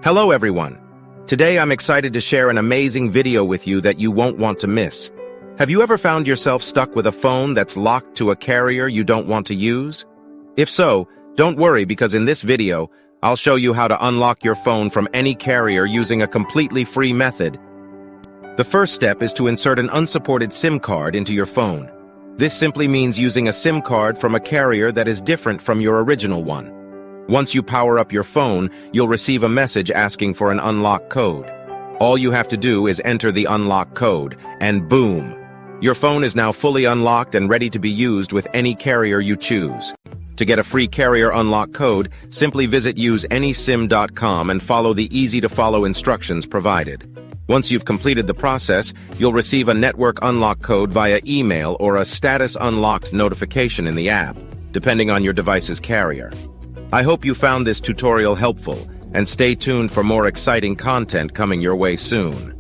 Hello everyone. Today I'm excited to share an amazing video with you that you won't want to miss. Have you ever found yourself stuck with a phone that's locked to a carrier you don't want to use? If so, don't worry because in this video, I'll show you how to unlock your phone from any carrier using a completely free method. The first step is to insert an unsupported SIM card into your phone. This simply means using a SIM card from a carrier that is different from your original one. Once you power up your phone, you'll receive a message asking for an unlock code. All you have to do is enter the unlock code, and boom! Your phone is now fully unlocked and ready to be used with any carrier you choose. To get a free carrier unlock code, simply visit useanysim.com and follow the easy-to-follow instructions provided. Once you've completed the process, you'll receive a network unlock code via email or a status unlocked notification in the app, depending on your device's carrier. I hope you found this tutorial helpful, and stay tuned for more exciting content coming your way soon.